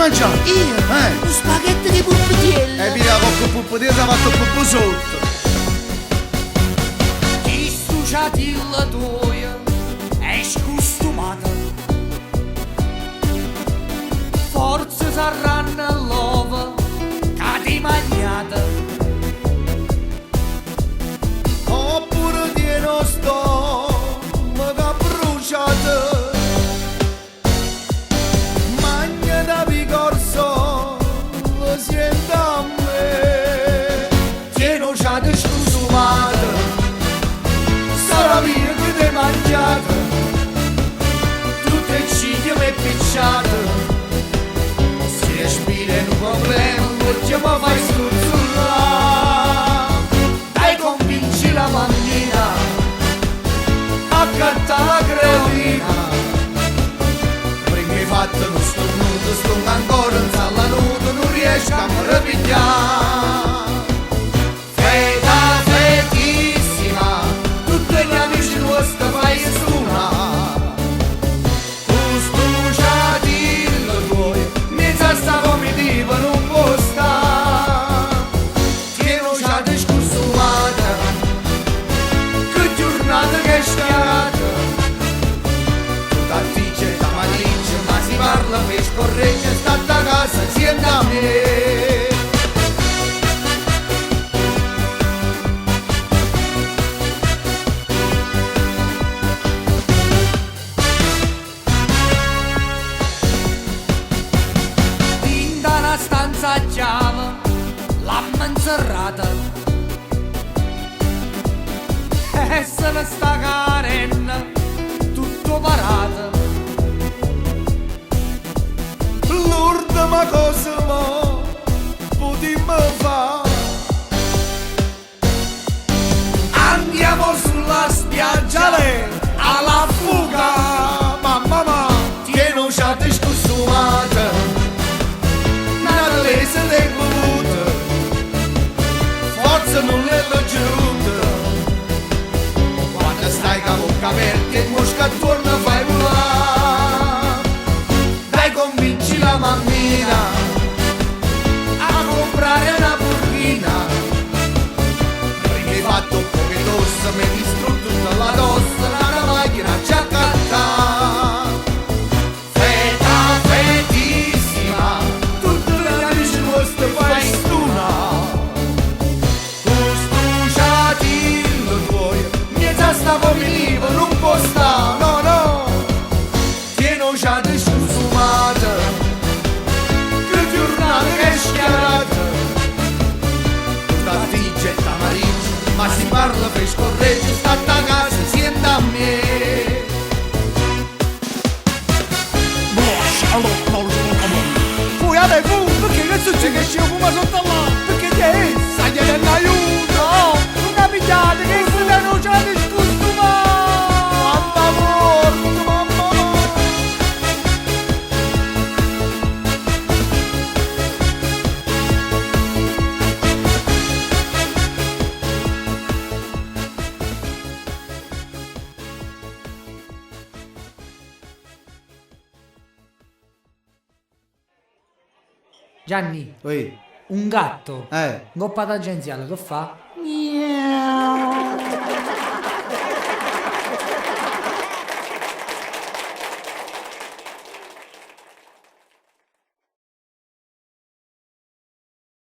mangiato? Io? Lo spaghetto di puppetiello. E via con puppetiello si è fatto puppo sotto. Chi stuciati la tua è scostumata. Forse saranno l'ova che ti magnata. Oppure tieno stomaco bruciato. Magna da picorso lo sento a me. Tieno già di scostumata. Sarà mia che ti mangiata. Tutte ciglia mi picciate. Si respira in un problema, perché mi fai scorzullare. Dai convinci la bambina a cantare la creolina. Prima hai fatto lo stornuto, sto ancora in sala nudo, non riesco a mi ripigliare. Feta fetissima, tutti gli amici nostri fai suonare. Tu stuciati la tuoi, mezza sta comitiva non può stare. Tieno già di scostumata, che giornata che è stata. Da dice, da malice, ma si parla per scorregge, sta da casa insieme a me. In una stanza a chiave, l'amma inserrata. E se ne sta carenna, tutto parato. L'urda ma cosa mo potremmo fare? Andiamo sulla spiaggia alla fuga. Mamma ma, Tieno già di scostumata, Natale dei bevuta, forza non è la giunta. Quando stai con bocca aperta e mosca attorno fai volare. dai convinci la mammina a comprare una burghina. Prima hai fatto un po' che tosse, mi hai distrutto tutta la tosse, la macchina già cattata. Feta fetissima, tutti gli amici nostri fai stunare. Tu stuciati la tuoi, mezza sta comitiva non può stare. No, no, Tieno già di scostumata, che giornata che è schiarata. da dice, da marice, ma si parla per scorregge, sta da casa insieme a me. Poi adesso, perché che succede che ci fuma sotto là? Perché ti è? Sai che non aiuto! No, non capitate che si danno già di scostumata. Mamma morto, mamma! Gianni, Oi, un gatto, eh, goppa tangenziale, che fa?